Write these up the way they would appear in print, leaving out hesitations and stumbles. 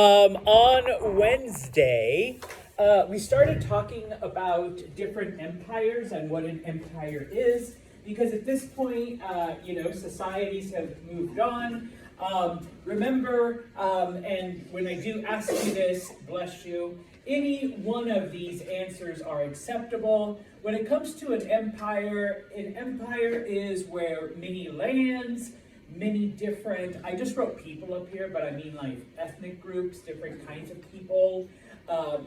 On Wednesday, we started talking about different empires and what an empire is, because at this point, societies have moved on. Remember, and when I do ask you this, bless you, any one of these answers are acceptable. When it comes to an empire is where many lands, many different, I just wrote people up here, but I mean like ethnic groups, different kinds of people,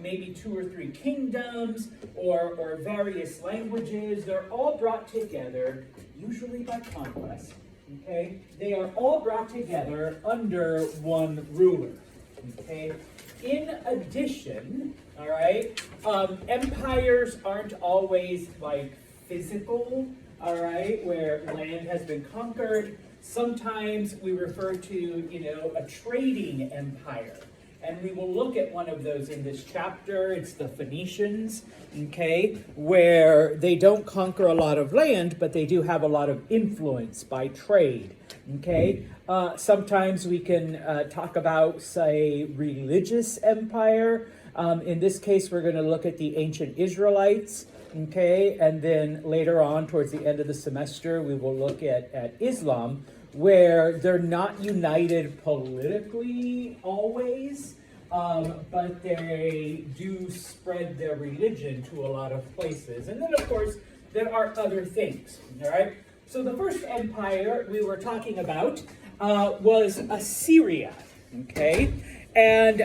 maybe 2 or 3 kingdoms, or various languages. They're all brought together, usually by conquest, okay? They are all brought together under one ruler, okay? In addition, all right, empires aren't always like physical, all right, where land has been conquered. Sometimes we refer to, a trading empire. And we will look at one of those in this chapter. It's the Phoenicians, okay, where they don't conquer a lot of land, but they do have a lot of influence by trade, okay? Sometimes we can talk about, say, religious empire. In this case, we're going to look at the ancient Israelites, okay, and then later on, towards the end of the semester, we will look at Islam, where they're not united politically always, but they do spread their religion to a lot of places. And then, of course, there are other things, all right? So the first empire we were talking about was Assyria, okay? And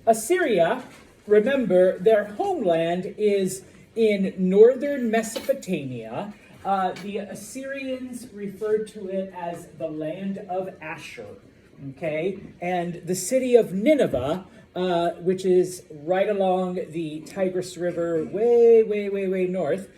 Assyria, remember, their homeland is in northern Mesopotamia. The Assyrians referred to it as the land of Ashur, okay? And the city of Nineveh, which is right along the Tigris River, way north,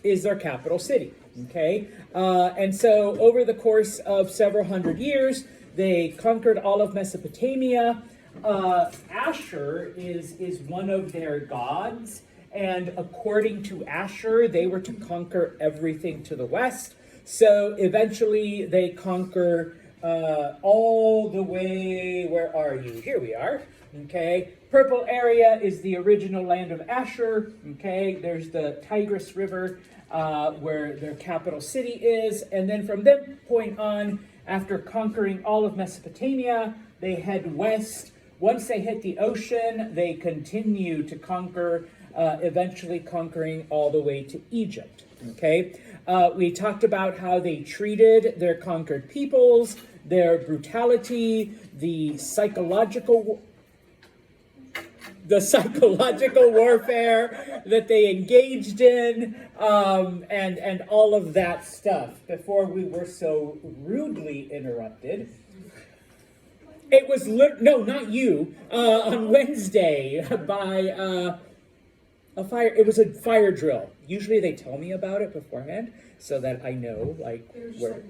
is their capital city, okay? And so over the course of several hundred years, they conquered all of Mesopotamia. Ashur is one of their gods. And according to Ashur, they were to conquer everything to the west. So eventually they conquer all the way, where are you? Here we are, okay? Purple area is the original land of Ashur, okay? There's the Tigris River where their capital city is. And then from that point on, after conquering all of Mesopotamia, they head west. Once they hit the ocean, they continue to conquer, eventually conquering all the way to Egypt, okay? We talked about how they treated their conquered peoples, their brutality, the psychological warfare that they engaged in, and all of that stuff before we were so rudely interrupted. It was, no, not you, on Wednesday by it was a fire drill. Usually they tell me about it beforehand so that I know, like, where.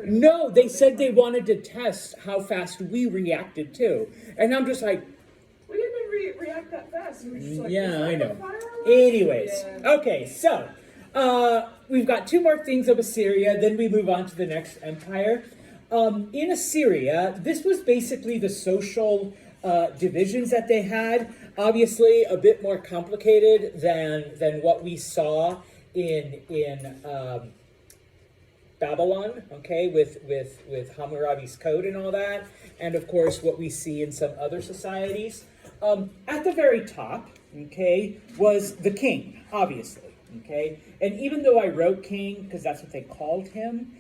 No, they said they wanted to test how fast we reacted too. And I'm just like, we didn't even react that fast. We were just like, yeah, I know. Anyways, yeah. Okay, so we've got 2 more things of Assyria, then we move on to the next empire. In Assyria, this was basically the social divisions that they had. Obviously, a bit more complicated than what we saw in Babylon, okay, with Hammurabi's code and all that, and of course what we see in some other societies. At the very top, okay, was the king, obviously, okay, and even though I wrote king because that's what they called him,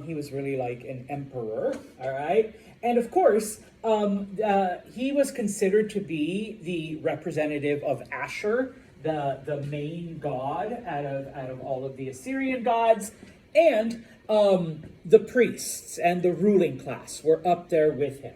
he was really like an emperor, all right? And of course, he was considered to be the representative of Ashur, the main god out of all of the Assyrian gods. And the priests and the ruling class were up there with him.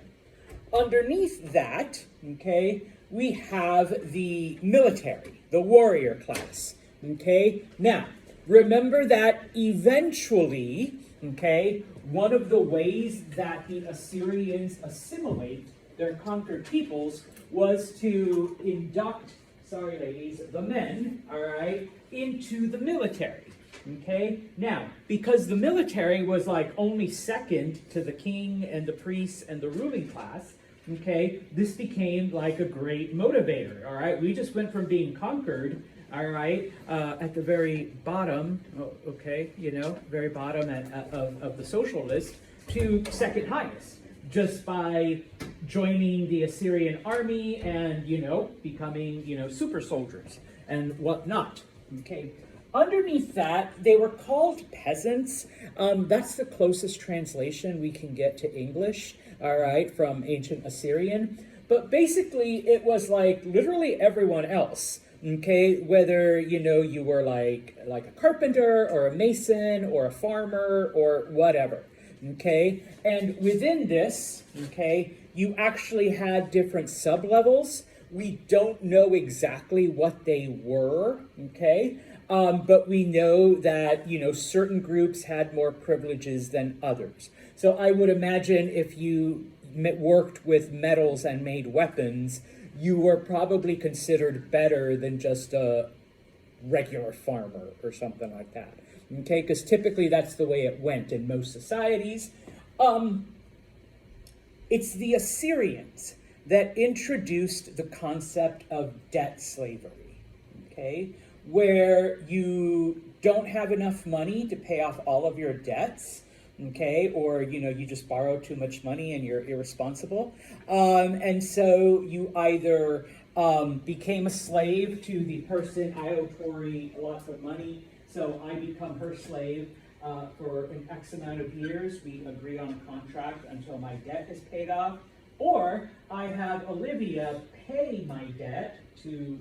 Underneath that, okay, we have the military, the warrior class, okay? Now, remember that eventually, okay, one of the ways that the Assyrians assimilate their conquered peoples was to induct, sorry ladies, the men, all right, into the military. Okay, now, because the military was like only second to the king and the priests and the ruling class, okay, this became like a great motivator, all right? We just went from being conquered, all right, at the very bottom, okay, very bottom of the social list, to second highest, just by joining the Assyrian army and, becoming, super soldiers and whatnot, okay? Underneath that, they were called peasants. That's the closest translation we can get to English, all right, from ancient Assyrian. But basically, it was like literally everyone else, okay? Whether, you were like a carpenter or a mason or a farmer or whatever, okay? And within this, okay, you actually had different sub-levels. We don't know exactly what they were, okay? But we know that, certain groups had more privileges than others. So I would imagine if you worked with metals and made weapons, you were probably considered better than just a regular farmer or something like that. Okay, because typically that's the way it went in most societies. It's the Assyrians that introduced the concept of debt slavery, okay? Where you don't have enough money to pay off all of your debts, okay, or you just borrow too much money and you're irresponsible, and so you either became a slave to the person. I owe Tori lots of money, so I become her slave for an X amount of years. We agree on a contract until my debt is paid off, or I have Olivia pay my debt to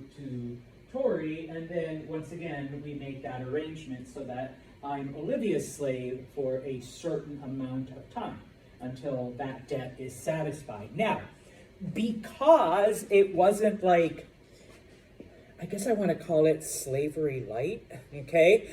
Tori, and then once again we make that arrangement so that I'm Olivia's slave for a certain amount of time until that debt is satisfied. Now, because it wasn't like, I guess I want to call it slavery light, okay?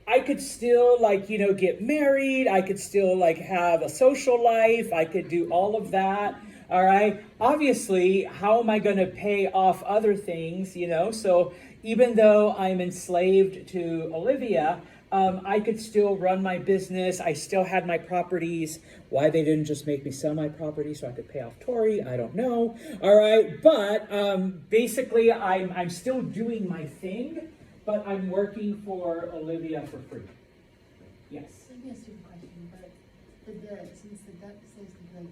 I could still get married, I could still have a social life, I could do all of that. All right. Obviously, how am I going to pay off other things, So even though I'm enslaved to Olivia, I could still run my business. I still had my properties. Why they didn't just make me sell my property so I could pay off Tori, I don't know. All right. But basically, I'm still doing my thing, but I'm working for Olivia for free. Yes. Let me ask you a question, but since the debt slaves could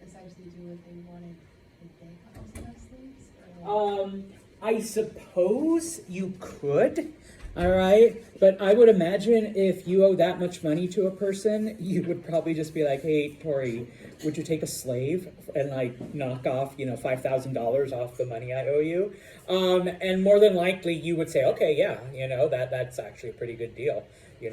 essentially do what they wanted, did they also have slaves? I suppose you could, all right? But I would imagine if you owe that much money to a person, you would probably just be like, hey, Tori, would you take a slave and knock off, $5,000 off the money I owe you? And more than likely you would say, okay, yeah, that's actually a pretty good deal.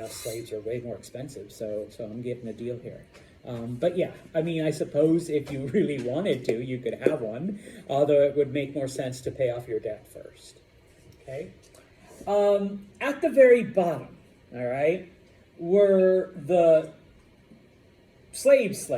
Slaves are way more expensive, so I'm getting a deal here. But yeah, I suppose if you really wanted to, you could have one, although it would make more sense to pay off your debt first, okay? At the very bottom, all right, were the slaves,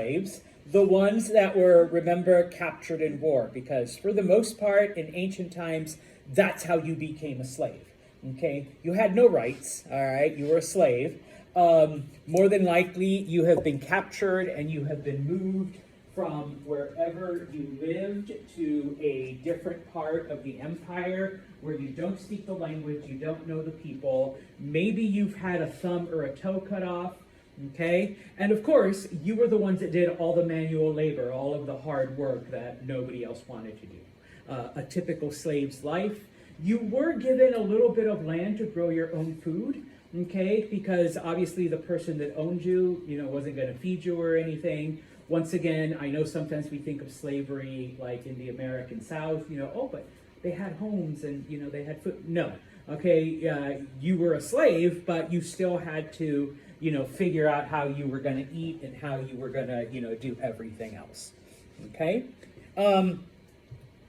the ones that were, remember, captured in war, because for the most part, in ancient times, that's how you became a slave, okay? You had no rights, all right? You were a slave. More than likely, you have been captured and you have been moved from wherever you lived to a different part of the empire where you don't speak the language, you don't know the people. Maybe you've had a thumb or a toe cut off, okay? And of course, you were the ones that did all the manual labor, all of the hard work that nobody else wanted to do. A typical slave's life. You were given a little bit of land to grow your own food. Okay, because obviously the person that owned you, wasn't going to feed you or anything. Once again, I know sometimes we think of slavery like in the American South, but they had homes and, they had food. No, okay, you were a slave, but you still had to, figure out how you were going to eat and how you were going to, do everything else. Okay?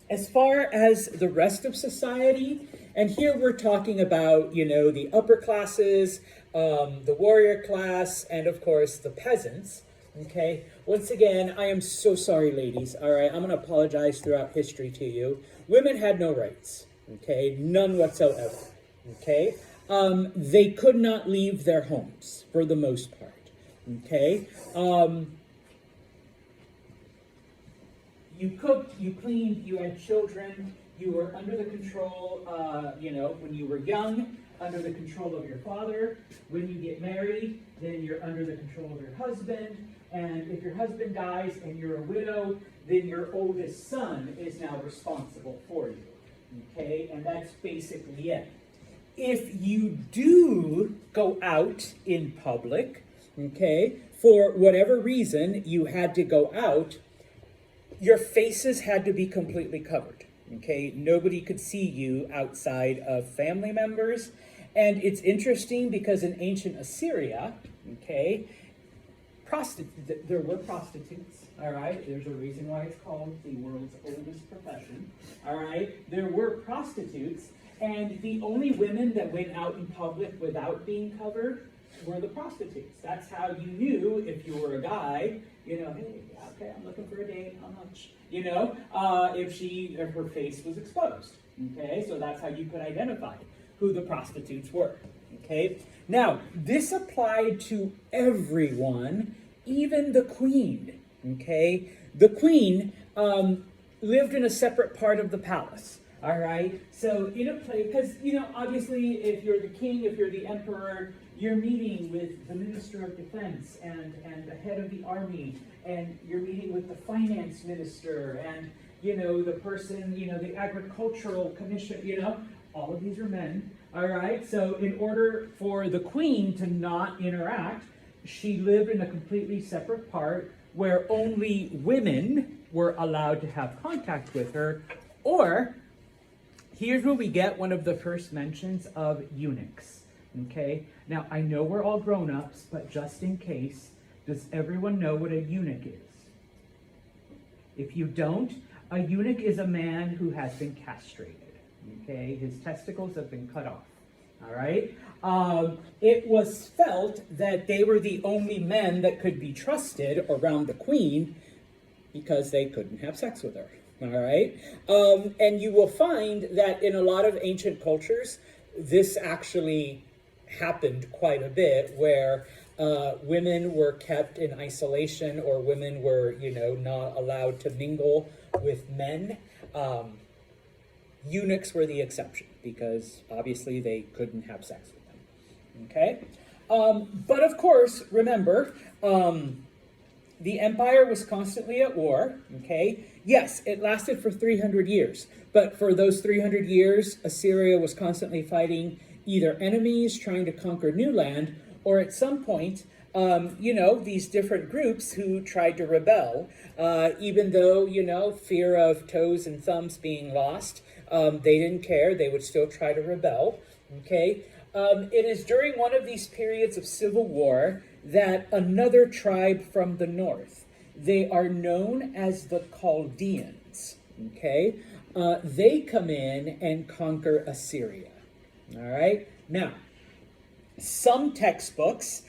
As far as the rest of society, and here we're talking about, the upper classes, the warrior class, and of course the peasants, okay? Once again, I am so sorry, ladies, all right? I'm going to apologize throughout history to you. Women had no rights, okay? None whatsoever, okay? They could not leave their homes for the most part, okay? You cooked, you cleaned, you had children, you were under the control, when you were young, under the control of your father. When you get married, then you're under the control of your husband. And if your husband dies and you're a widow, then your oldest son is now responsible for you. Okay, and that's basically it. If you do go out in public, okay, for whatever reason you had to go out, your faces had to be completely covered. Okay, nobody could see you outside of family members. And it's interesting because in ancient Assyria, okay, there were prostitutes, all right? There's a reason why it's called the world's oldest profession, all right? There were prostitutes, and the only women that went out in public without being covered were the prostitutes. That's how you knew if you were a guy, hey, okay, I'm looking for a date, how much? If her face was exposed, okay? So that's how you could identify who the prostitutes were, okay? Now, this applied to everyone, even the queen, okay? The queen lived in a separate part of the palace, all right? So in a place, because, obviously, if you're the king, if you're the emperor, you're meeting with the minister of defense and the head of the army, and you're meeting with the finance minister and, the person, the agricultural commission, all of these are men, all right? So in order for the queen to not interact, she lived in a completely separate part where only women were allowed to have contact with her. Or, here's where we get one of the first mentions of eunuchs, okay? Now, I know we're all grown-ups, but just in case, does everyone know what a eunuch is? If you don't, a eunuch is a man who has been castrated. Okay, his testicles have been cut off. All right. It was felt that they were the only men that could be trusted around the queen because they couldn't have sex with her. All right. And you will find that in a lot of ancient cultures, this actually happened quite a bit, where women were kept in isolation, or women were, not allowed to mingle with men. Eunuchs were the exception because obviously they couldn't have sex with them. Okay? But of course, remember, the empire was constantly at war. Okay? Yes, it lasted for 300 years. But for those 300 years, Assyria was constantly fighting either enemies trying to conquer new land, or at some point, these different groups who tried to rebel, even though, fear of toes and thumbs being lost, they didn't care. They would still try to rebel, okay? It is during one of these periods of civil war that another tribe from the north, they are known as the Chaldeans, okay? They come in and conquer Assyria, all right? Now, some textbooks,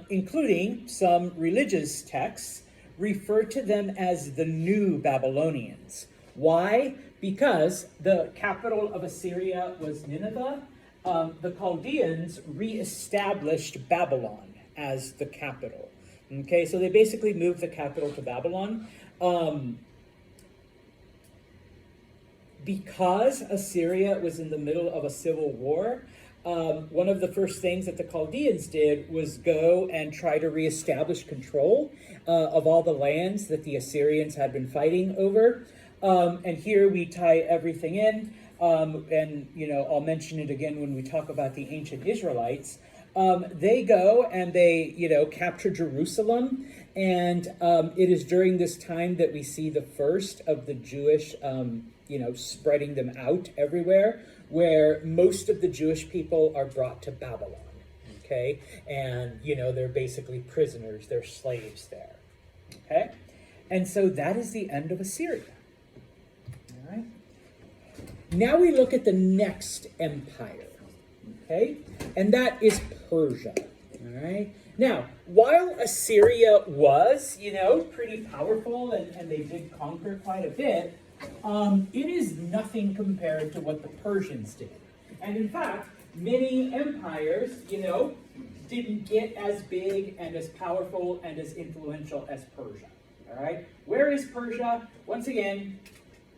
including some religious texts, refer to them as the New Babylonians. Why? Because the capital of Assyria was Nineveh. The Chaldeans reestablished Babylon as the capital. Okay, so they basically moved the capital to Babylon. Because Assyria was in the middle of a civil war, one of the first things that the Chaldeans did was go and try to reestablish control of all the lands that the Assyrians had been fighting over. And here we tie everything in, and I'll mention it again when we talk about the ancient Israelites. They go and they capture Jerusalem, and it is during this time that we see the first of the Jewish spreading them out everywhere, where most of the Jewish people are brought to Babylon, okay? And, they're basically prisoners, they're slaves there, okay? And so that is the end of Assyria, all right? Now we look at the next empire, okay? And that is Persia, all right? Now, while Assyria was, pretty powerful and they did conquer quite a bit, it is nothing compared to what the Persians did. And in fact, many empires, didn't get as big and as powerful and as influential as Persia. All right? Where where is Persia? Once again,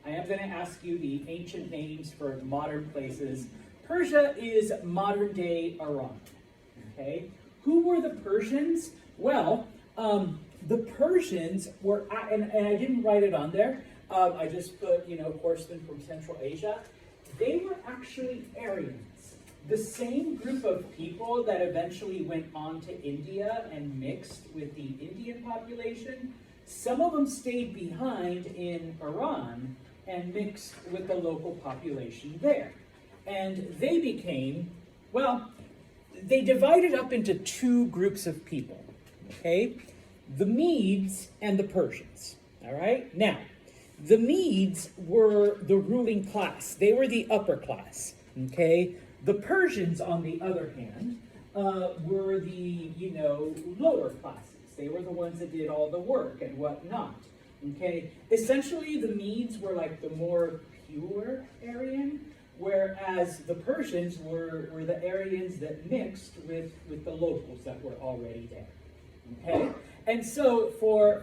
I am going to ask you the ancient names for modern places. Persia is modern-day Iran. Okay, who were the Persians? Well, the Persians were, and I didn't write it on there. I just put, horsemen from Central Asia. They were actually Aryans, the same group of people that eventually went on to India and mixed with the Indian population. Some of them stayed behind in Iran and mixed with the local population there. And they became, well, they divided up into two groups of people, okay? The Medes and the Persians, all right? Now, the Medes were the ruling class. They were the upper class, okay? The Persians, on the other hand, were the, lower classes. They were the ones that did all the work and whatnot, okay? Essentially, the Medes were like the more pure Aryan, whereas the Persians were the Aryans that mixed with the locals that were already there, okay? And so for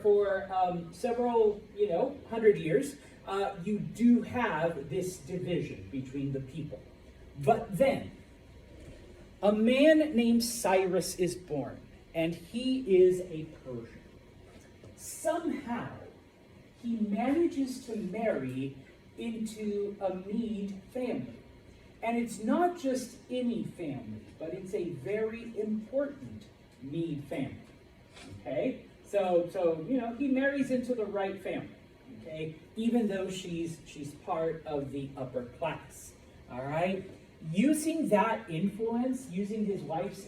several, 100 years, you do have this division between the people. But then, a man named Cyrus is born, and he is a Persian. Somehow, he manages to marry into a Mede family. And it's not just any family, but it's a very important Mede family. Okay? So he marries into the right family. Okay? Even though she's part of the upper class. All right? Using that influence, using his wife's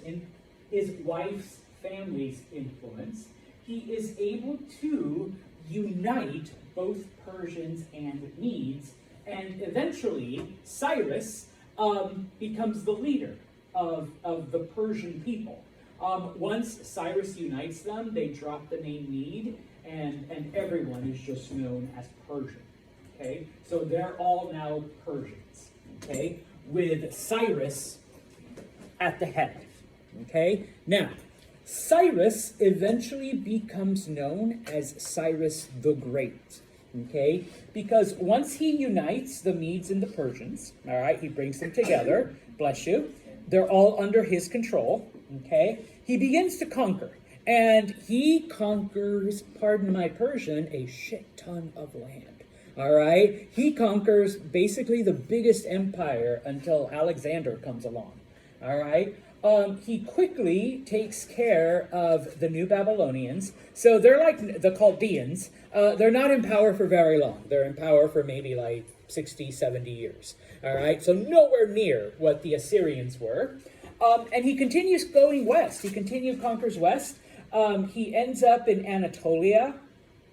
family's influence, he is able to unite both Persians and Medes, and eventually Cyrus becomes the leader of the Persian people. Once Cyrus unites them, they drop the name Mede, and everyone is just known as Persian. Okay, so they're all now Persians. Okay, with Cyrus at the head. Okay, now Cyrus eventually becomes known as Cyrus the Great. Okay, because once he unites the Medes and the Persians, all right, he brings them together, bless you, they're all under his control, okay, he begins to conquer, and he conquers, pardon my Persian, a shit ton of land, all right, he conquers basically the biggest empire until Alexander comes along, all right. He quickly takes care of the New Babylonians. So they're like the Chaldeans. They're not in power for very long. They're in power for maybe like 60, 70 years. All right, so nowhere near what the Assyrians were. And he continues going west. He conquers west. He ends up in Anatolia,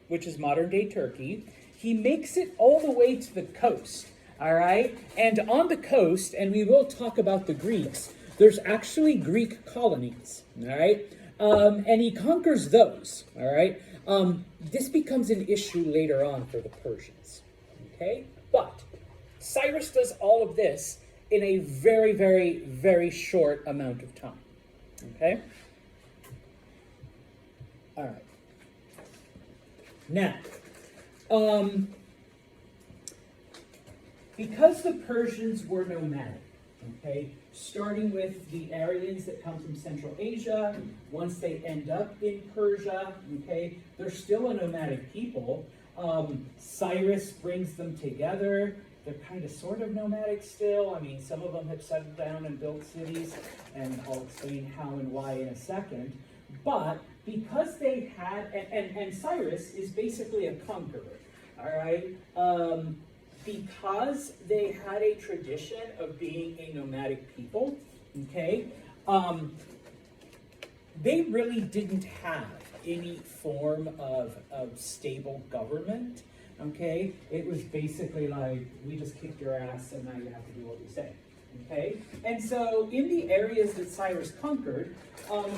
which is modern-day Turkey. He makes it all the way to the coast. All right, and on the coast, and we will talk about the Greeks, there's actually Greek colonies, all right? And he conquers those, all right? This becomes an issue later on for the Persians, okay? But Cyrus does all of this in a very, very, very short amount of time, okay? All right. Now, because the Persians were nomadic, okay, starting with the Aryans that come from Central Asia, once they end up in Persia, okay, they're still a nomadic people. Cyrus brings them together. They're kind of sort of nomadic still. I mean, some of them have settled down and built cities, and I'll explain how and why in a second. But because they had, and Cyrus is basically a conqueror, all right? Because they had a tradition of being a nomadic people, okay, they really didn't have any form of stable government, okay? It was basically like, we just kicked your ass and now you have to do what we say, okay? And so in the areas that Cyrus conquered,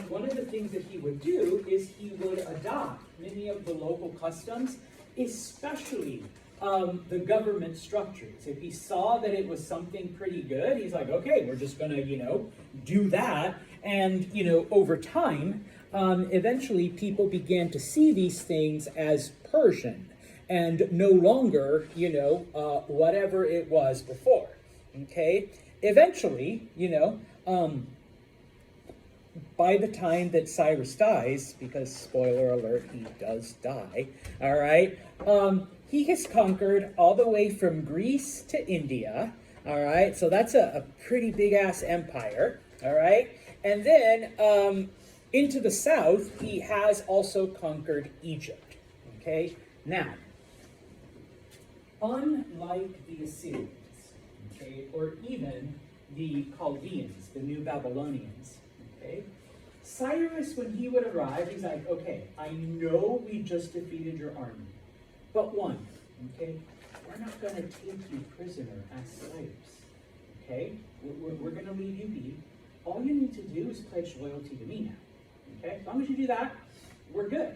one of the things that he would do is he would adopt many of the local customs, especially the government structures. If he saw that it was something pretty good, he's like, okay, we're just gonna, do that. And, over time, eventually people began to see these things as Persian and no longer, whatever it was before. Okay? Eventually, by the time that Cyrus dies, because spoiler alert, he does die, all right, he has conquered all the way from Greece to India, all right, so that's a pretty big ass empire, all right, and then into the south, he has also conquered Egypt, okay. Now, unlike the Assyrians, okay, or even the Chaldeans, the New Babylonians, okay, Cyrus, when he would arrive, he's like, okay, I know we just defeated your army, but one, okay, we're not going to take you prisoner as slaves, okay? We're going to leave you be. All you need to do is pledge loyalty to me now, okay? As long as you do that, we're good,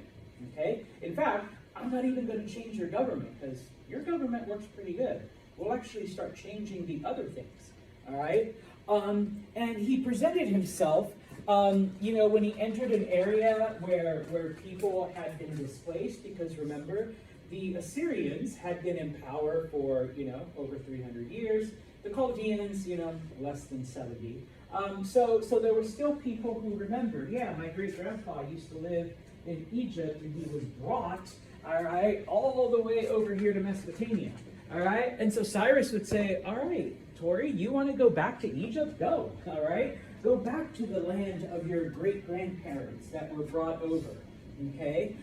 okay? In fact, I'm not even going to change your government, because your government works pretty good. We'll actually start changing the other things, all right? And he presented himself, when he entered an area where people had been displaced, because remember, the Assyrians had been in power for, over 300 years. The Chaldeans, less than 70. So there were still people who remembered, yeah, my great-grandpa used to live in Egypt, and he was brought, all right, all the way over here to Mesopotamia, all right? And so Cyrus would say, all right, Tori, you want to go back to Egypt? Go, all right? Go back to the land of your great-grandparents that were brought over, okay?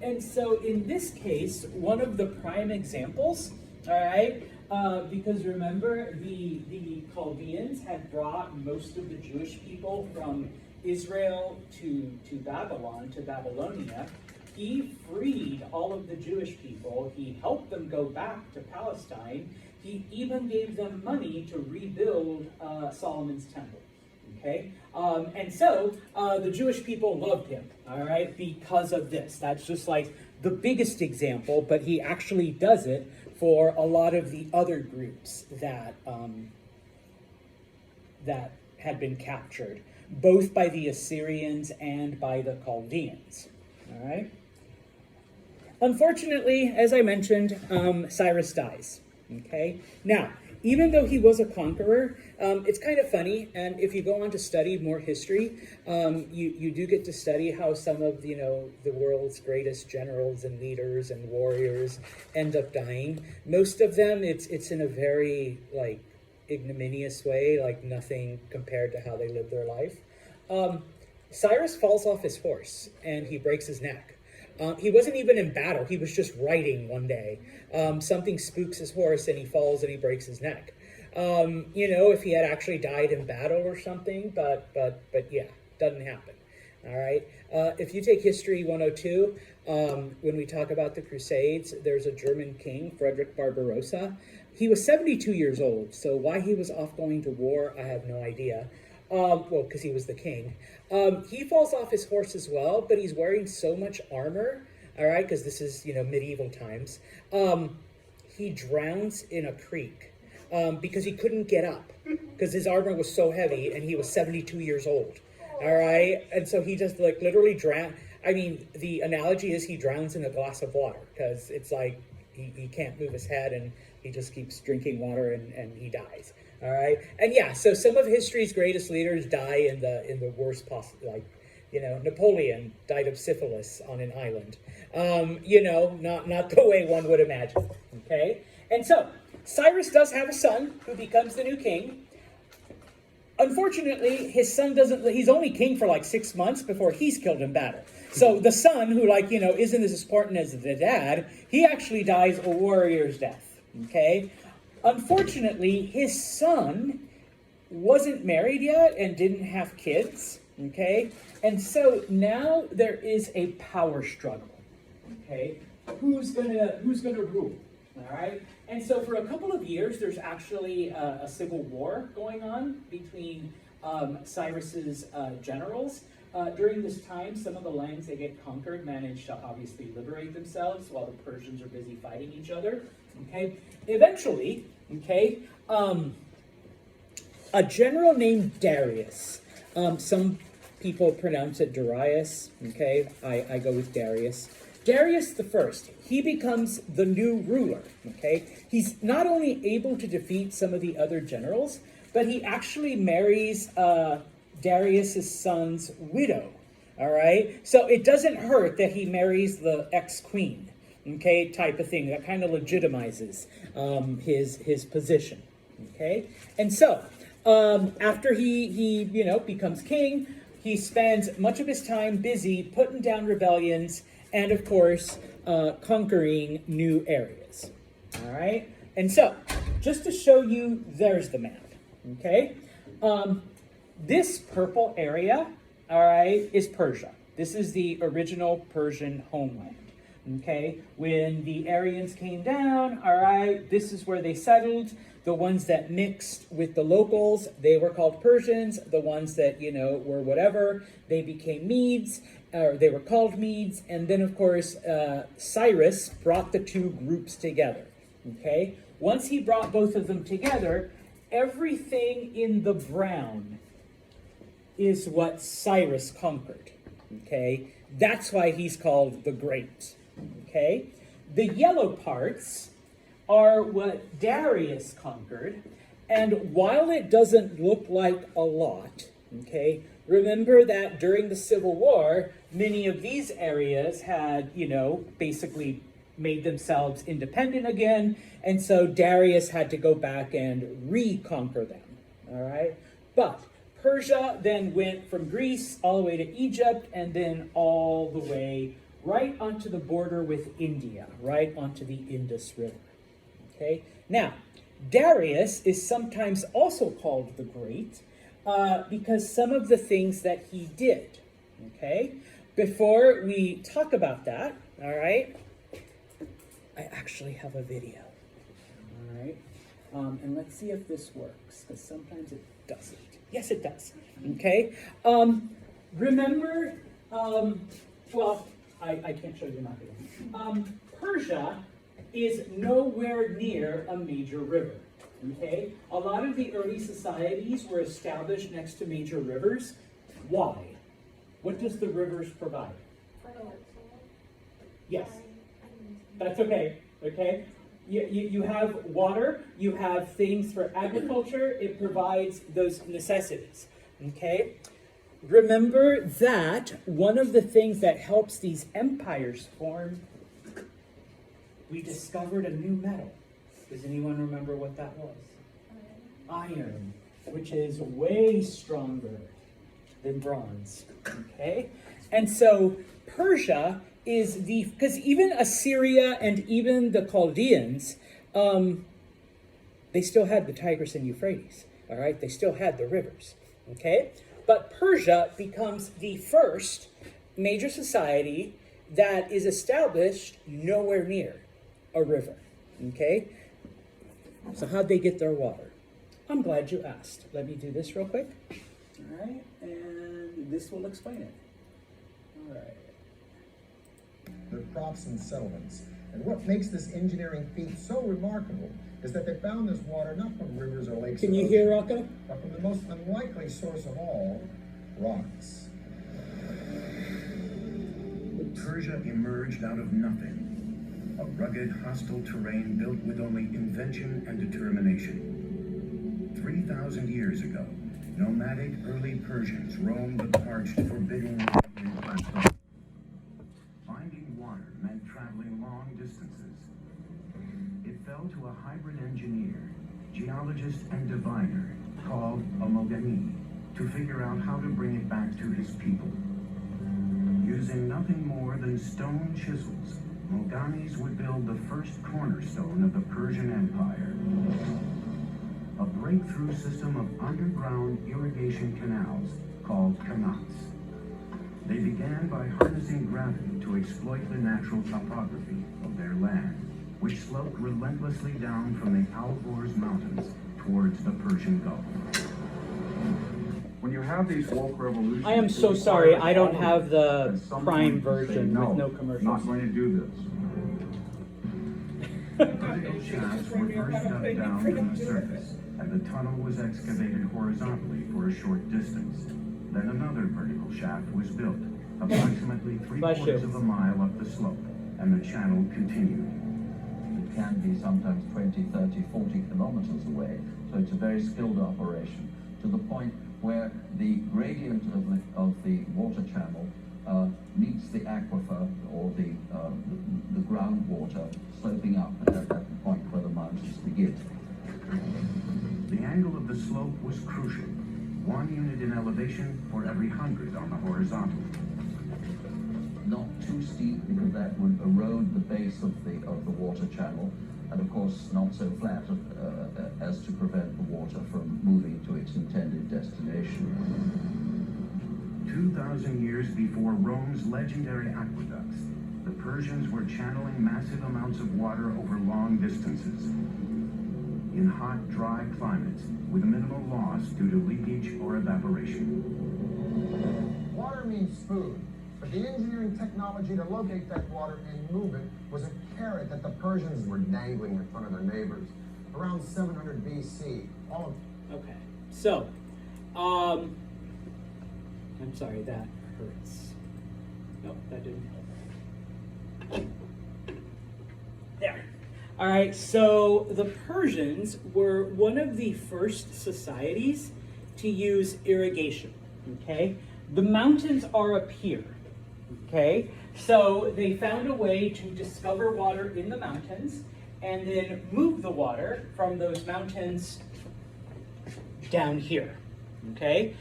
And so in this case, one of the prime examples, all right, because remember, the Chaldeans had brought most of the Jewish people from Israel to Babylon, to Babylonia. He freed all of the Jewish people. He helped them go back to Palestine. He even gave them money to rebuild Solomon's temple. Okay, and so the Jewish people loved him, all right, because of this. That's just like the biggest example, but he actually does it for a lot of the other groups that that had been captured, both by the Assyrians and by the Chaldeans, all right. Unfortunately, as I mentioned, Cyrus dies, okay. Now, even though he was a conqueror, it's kind of funny, and if you go on to study more history, you do get to study how some of, the world's greatest generals and leaders and warriors end up dying. Most of them, it's in a very, ignominious way, nothing compared to how they live their life. Cyrus falls off his horse, and he breaks his neck. He wasn't even in battle. He was just riding one day. Something spooks his horse, and he falls and he breaks his neck. If he had actually died in battle or something, but yeah, doesn't happen. All right. If you take History 102, when we talk about the Crusades, there's a German king, Frederick Barbarossa. He was 72 years old, so why he was off going to war, I have no idea. Because he was the king. He falls off his horse as well, but he's wearing so much armor, all right, because this is, medieval times. He drowns in a creek because he couldn't get up because his armor was so heavy and he was 72 years old, all right? And so he just, literally drowned. I mean, the analogy is he drowns in a glass of water because it's like he can't move his head and he just keeps drinking water and he dies. All right, and yeah, so some of history's greatest leaders die in the worst possible, Napoleon died of syphilis on an island. Not the way one would imagine. Okay, and so Cyrus does have a son who becomes the new king. Unfortunately, his son doesn't. He's only king for 6 months before he's killed in battle. So the son, who isn't as important as the dad, he actually dies a warrior's death. Okay. Unfortunately, his son wasn't married yet and didn't have kids, okay? And so now there is a power struggle, okay? Who's gonna rule, all right? And so for a couple of years, there's actually a civil war going on between Cyrus's generals. During this time, some of the lands they get conquered manage to obviously liberate themselves while the Persians are busy fighting each other. Okay. Eventually, a general named Darius. Some people pronounce it Darius, okay? I go with Darius. Darius the First, he becomes the new ruler, okay? He's not only able to defeat some of the other generals, but he actually marries Darius's son's widow, all right? So it doesn't hurt that he marries the ex-queen, okay, type of thing. That kind of legitimizes his position, okay? And so after he becomes king, he spends much of his time busy putting down rebellions and, of course, conquering new areas, all right? And so, just to show you, there's the map, okay? This purple area, all right, is Persia. This is the original Persian homeland, okay? When the Aryans came down, all right, this is where they settled. The ones that mixed with the locals, they were called Persians. The ones that, were whatever, they became Medes, or they were called Medes. And then, of course, Cyrus brought the two groups together, okay? Once he brought both of them together, everything in the brown is what Cyrus conquered, okay? That's why he's called the Great, okay? The yellow parts are what Darius conquered, and while it doesn't look like a lot, okay, remember that during the Civil War, many of these areas had, basically made themselves independent again, and so Darius had to go back and reconquer them, all right? But Persia then went from Greece all the way to Egypt, and then all the way right onto the border with India, right onto the Indus River. Okay. Now, Darius is sometimes also called the Great because some of the things that he did. Okay. Before we talk about that, all right, I actually have a video. All right. And let's see if this works, because sometimes it doesn't. Yes, it does. Okay. Remember, well, I can't show you my video. Persia is nowhere near a major river, okay? A lot of the early societies were established next to major rivers. Why? What does the rivers provide? Yes, that's okay, okay? You have water, you have things for agriculture, it provides those necessities, okay? Remember that one of the things that helps these empires form, we discovered a new metal. Does anyone remember what that was? Iron, which is way stronger than bronze, okay? And so Persia is because even Assyria and even the Chaldeans, they still had the Tigris and Euphrates, all right? They still had the rivers, okay? But Persia becomes the first major society that is established nowhere near a river, okay? So how'd they get their water? I'm glad you asked. Let me do this real quick. All right, and this will explain it. All right. Their crops and settlements. And what makes this engineering feat so remarkable is that they found this water not from rivers or lakes. Can you hear, Rocco? But from the most unlikely source of all, rocks. Persia emerged out of nothing. A rugged, hostile terrain built with only invention and determination. 3,000 years ago, nomadic early Persians roamed the parched, forbidding plateau. Finding water meant traveling long distances. It fell to a hybrid engineer, geologist and diviner called a Mogani to figure out how to bring it back to his people. Using nothing more than stone chisels, Moganis would build the first cornerstone of the Persian Empire. A breakthrough system of underground irrigation canals called qanats. They began by harnessing gravity to exploit the natural topography of their land, which sloped relentlessly down from the Alborz Mountains towards the Persian Gulf. When you have these woke revolutions, I am so sorry, I don't have the Prime version with no commercials. Not going to do this. Vertical shafts were first dug down from the surface, and the tunnel was excavated horizontally for a short distance. Then another vertical shaft was built, approximately 3/4 of a mile up the slope, and the channel continued. It can be sometimes 20, 30, 40 kilometers away, so it's a very skilled operation, to the point where the gradient of the water channel meets the aquifer or the groundwater sloping up at the point where the mountains begin. The angle of the slope was crucial. 1 unit in elevation for every 100 on the horizontal. Not too steep, because that would erode the base of the water channel, and of course not so flat as to prevent the water from moving to its intended destination. 2,000 years before Rome's legendary aqueducts, the Persians were channeling massive amounts of water over long distances. In hot, dry climates, with minimal loss due to leakage or evaporation. Water means food, but the engineering technology to locate that water and move it was a carrot that the Persians were dangling in front of their neighbors. Around 700 BC, all of... Okay, so, I'm sorry, that hurts. Nope, that didn't help. There. All right, so the Persians were one of the first societies to use irrigation, okay? The mountains are up here, okay? So they found a way to discover water in the mountains and then move the water from those mountains down here, okay?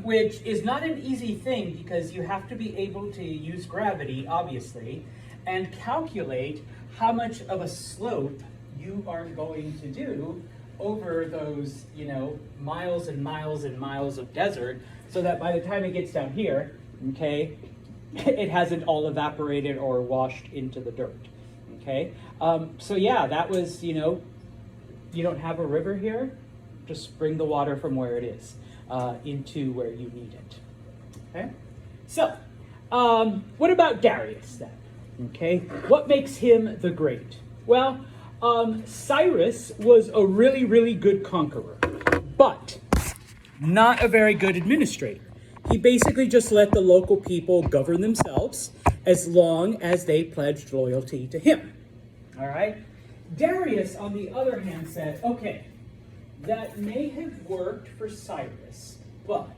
Which is not an easy thing because you have to be able to use gravity, obviously, and calculate how much of a slope you are going to do over those, miles and miles and miles of desert, so that by the time it gets down here, okay, it hasn't all evaporated or washed into the dirt, okay? So yeah, that was, you don't have a river here, just bring the water from where it is into where you need it, okay? So, what about Darius then? Okay, what makes him the Great? Well, Cyrus was a really, really good conqueror, but not a very good administrator. He basically just let the local people govern themselves as long as they pledged loyalty to him. All right? Darius, on the other hand, said, okay, that may have worked for Cyrus, but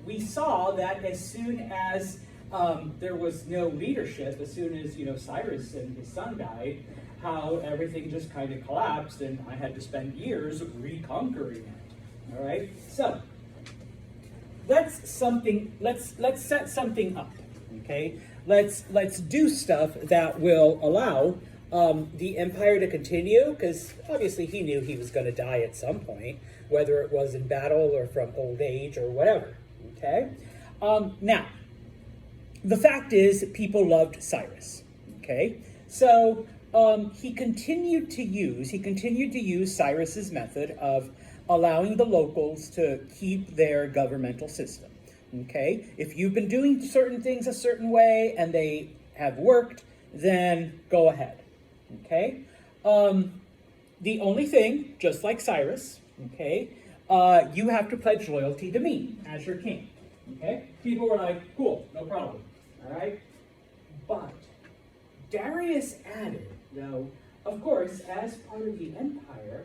we saw that as soon as there was no leadership, as soon as Cyrus and his son died, how everything just kind of collapsed, and I had to spend years reconquering it. All right, so let's set something up. Okay, let's do stuff that will allow the empire to continue, because obviously he knew he was going to die at some point, whether it was in battle or from old age or whatever. Okay, now. The fact is, people loved Cyrus, okay? So he continued to use Cyrus's method of allowing the locals to keep their governmental system, okay? If you've been doing certain things a certain way and they have worked, then go ahead, okay? The only thing, just like Cyrus, okay, you have to pledge loyalty to me as your king, okay? People were like, cool, no problem. All right, but Darius added, though, of course, as part of the empire,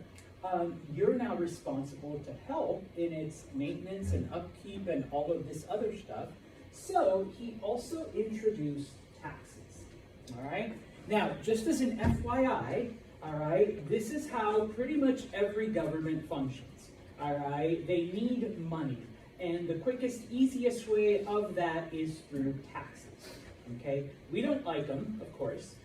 you're now responsible to help in its maintenance and upkeep and all of this other stuff. So he also introduced taxes. All right, now just as an FYI, all right, this is how pretty much every government functions. All right, they need money. And the quickest, easiest way of that is through taxes, okay? We don't like them, of course,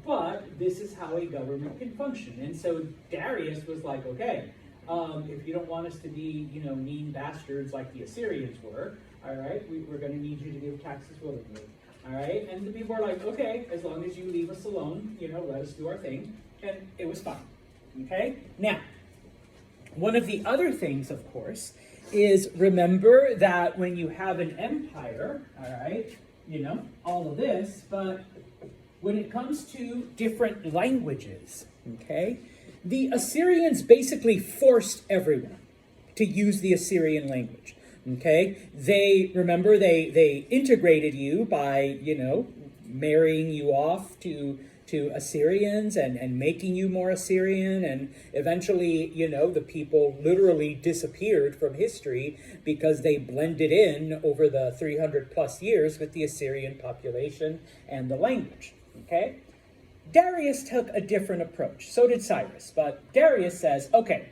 but this is how a government can function. And so Darius was like, okay, if you don't want us to be, mean bastards like the Assyrians were, all right, we're going to need you to give taxes willingly, all right? And the people were like, okay, as long as you leave us alone, let us do our thing. And it was fine, okay? Now, one of the other things, of course, is remember that when you have an empire, all right, all of this, but when it comes to different languages, okay, the Assyrians basically forced everyone to use the Assyrian language. Okay, they integrated you by, you know, marrying you off to Assyrians and making you more Assyrian, and eventually, you know, the people literally disappeared from history because they blended in over the 300 plus years with the Assyrian population and the language. Okay, Darius took a different approach. So did Cyrus, but Darius says, okay,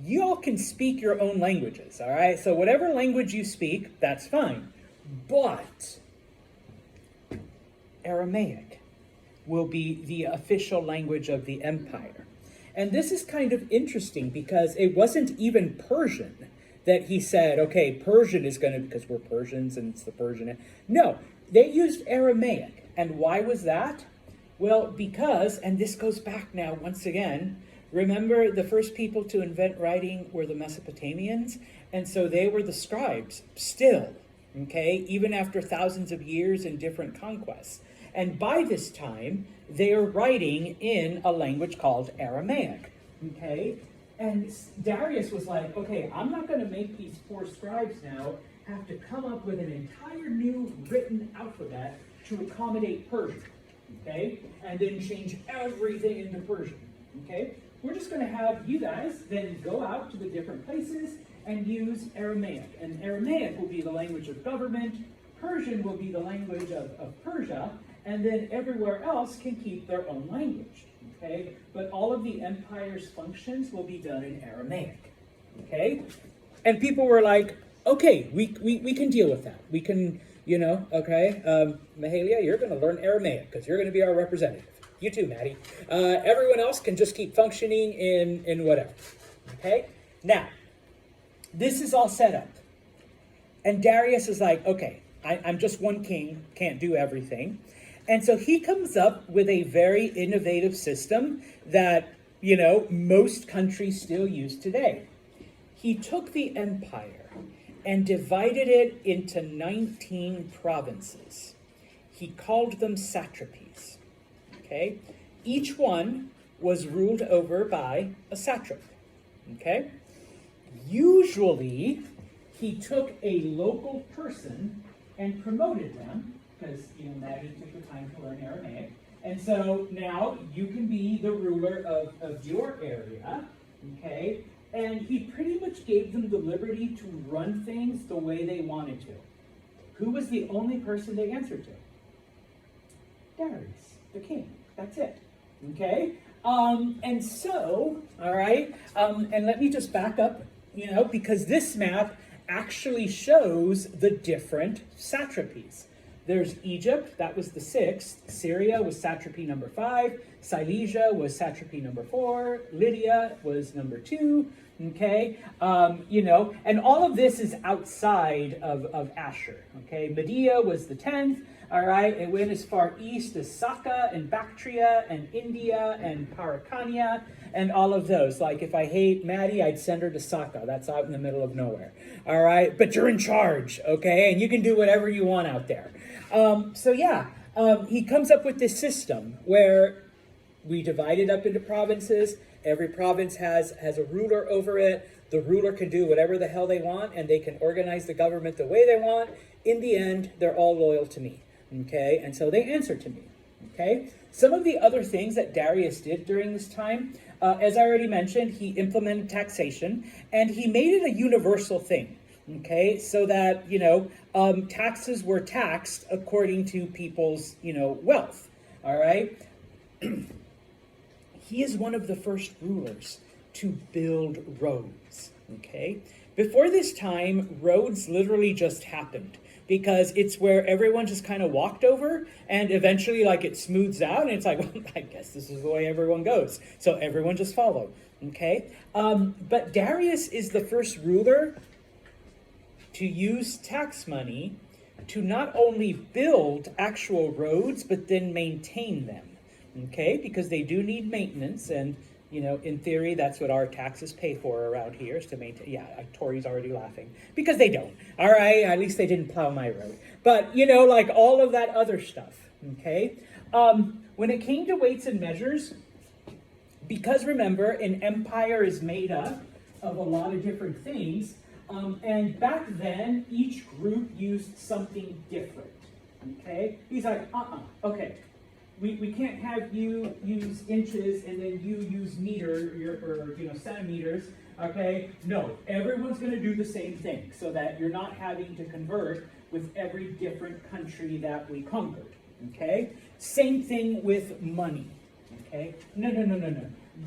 you all can speak your own languages, all right? So whatever language you speak, that's fine. But Aramaic will be the official language of the empire. And this is kind of interesting because it wasn't even Persian that he said, okay, Persian is going to, because we're Persians and it's the Persian. No, they used Aramaic. And why was that? Well, because, and this goes back now once again, remember the first people to invent writing were the Mesopotamians, and so they were the scribes still, okay, even after thousands of years and different conquests. And by this time, they are writing in a language called Aramaic, okay? And Darius was like, okay, I'm not going to make these poor scribes now have to come up with an entire new written alphabet to accommodate Persian, okay? And then change everything into Persian, okay? We're just going to have you guys then go out to the different places and use Aramaic. And Aramaic will be the language of government, Persian will be the language of Persia, and then everywhere else can keep their own language, okay? But all of the empire's functions will be done in Aramaic, okay? And people were like, okay, we can deal with that. We can, you know, okay, Mahalia, you're going to learn Aramaic because you're going to be our representative. You too, Maddie. Everyone else can just keep functioning in whatever. Okay? Now, this is all set up. And Darius is like, okay, I'm just one king, can't do everything. And so he comes up with a very innovative system that, you know, most countries still use today. He took the empire and divided it into 19 provinces. He called them satrapies. Okay? Each one was ruled over by a satrap. Okay? Usually, he took a local person and promoted them, because, you know, Maddie took the time to learn Aramaic. And so now you can be the ruler of your area, okay? And he pretty much gave them the liberty to run things the way they wanted to. Who was the only person they answered to? Darius, the king. That's it. Okay? And so, all right, and let me just back up, you know, because this map actually shows the different satrapies. There's Egypt, that was the 6th. Syria was satrapy number 5. Silesia was satrapy number 4. Lydia was number 2. Okay, you know, and all of this is outside of Ashur. Okay, Media was the 10th. All right, it went as far east as Saka and Bactria and India and Parakania and all of those. Like if I hate Maddie, I'd send her to Saka. That's out in the middle of nowhere. All right, but you're in charge, okay, and you can do whatever you want out there. So yeah, he comes up with this system where we divide it up into provinces. Every province has a ruler over it. The ruler can do whatever the hell they want, and they can organize the government the way they want. In the end, they're all loyal to me, okay? And so they answer to me, okay? Some of the other things that Darius did during this time, as I already mentioned, he implemented taxation, and he made it a universal thing, okay? So that, you know, taxes were taxed according to people's, you know, wealth, all right? He is one of the first rulers to build roads, okay? Before this time, roads literally just happened because it's where everyone just kind of walked over and eventually like it smooths out and it's like, well, I guess this is the way everyone goes. So everyone just followed, okay? But Darius is the first ruler to use tax money to not only build actual roads, but then maintain them. Okay, because they do need maintenance, and, you know, in theory, that's what our taxes pay for around here, is to maintain. Yeah, Tori's already laughing, because they don't. All right, at least they didn't plow my road. But, you know, like all of that other stuff, okay? When it came to weights and measures, because remember, an empire is made up of a lot of different things. And back then, each group used something different. Okay? He's like, okay. We can't have you use inches and then you use meter or centimeters. Okay? No, everyone's going to do the same thing so that you're not having to convert with every different country that we conquered. Okay? Same thing with money. Okay? No.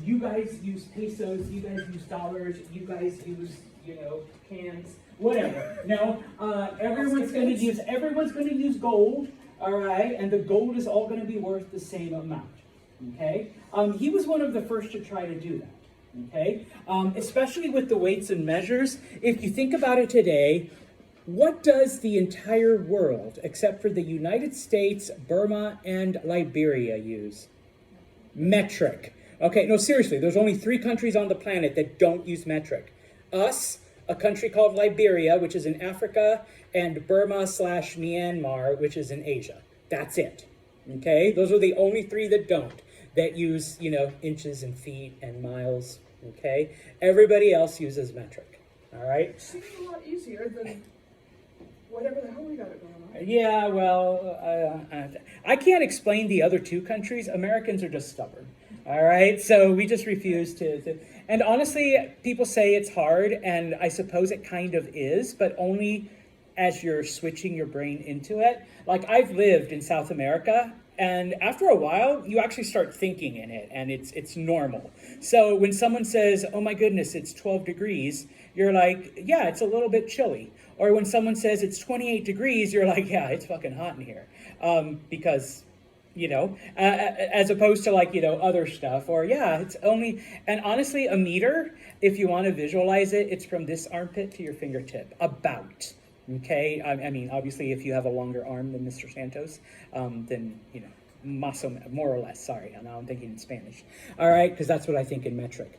You guys use pesos, you guys use dollars, you guys use, cans, whatever. No, everyone's going to use gold, all right? And the gold is all going to be worth the same amount. Okay? He was one of the first to try to do that. Okay? Especially with the weights and measures. If you think about it today, what does the entire world, except for the United States, Burma, and Liberia, use? Metric. Okay, no, seriously, there's only 3 countries on the planet that don't use metric. Us, a country called Liberia, which is in Africa, and Burma/Myanmar, which is in Asia. That's it. Okay, those are the only 3 that don't, that use, inches and feet and miles. Okay, everybody else uses metric. All right? Seems a lot easier than whatever the hell we got it going on. Yeah, well, I can't explain the other 2 countries. Americans are just stubborn. All right, so we just refuse to. And honestly, people say it's hard, and I suppose it kind of is, but only as you're switching your brain into it. Like, I've lived in South America, and after a while, you actually start thinking in it, and it's normal. So when someone says, oh my goodness, it's 12 degrees, you're like, yeah, it's a little bit chilly. Or when someone says it's 28 degrees, you're like, yeah, it's fucking hot in here. Because, as opposed to other stuff. Or yeah, it's only, and honestly, a meter, if you want to visualize it, it's from this armpit to your fingertip, about. Okay, I mean, obviously, if you have a longer arm than Mr. Santos, then, more or less, sorry, now I'm thinking in Spanish. All right, because that's what I think in metric.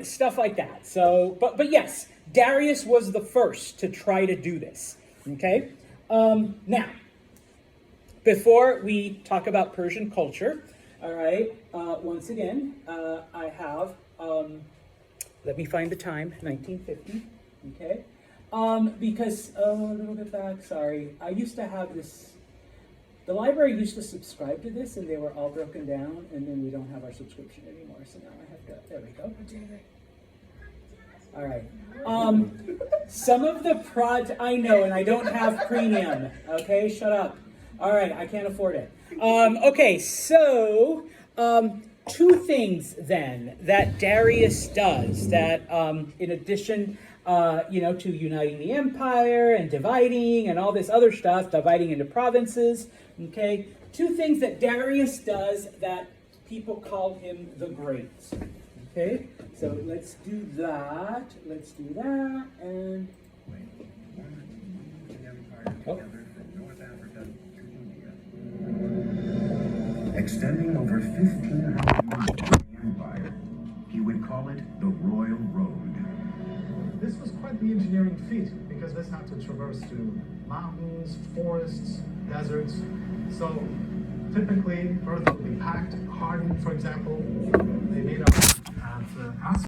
Stuff like that. So, but yes, Darius was the first to try to do this. Okay, now, before we talk about Persian culture, all right, once again, I have, let me find the time, 1950, okay? Because, a little bit back, sorry, I used to have this, the library used to subscribe to this, and they were all broken down, and then we don't have our subscription anymore, so now I have to, there we go. All right. Some of the I know, and I don't have premium, okay? Shut up. All right, I can't afford it. Okay, so 2 things then that Darius does that, in addition, to uniting the empire and dividing and all this other stuff, dividing into provinces. Okay, 2 things that Darius does that people call him the Great. Okay, so let's do that. And Extending over 1,500 miles of the empire, he would call it the Royal Road. This was quite the engineering feat because this had to traverse through mountains, forests, deserts. So typically, earth would be packed, hardened, for example. They made up at asphalt.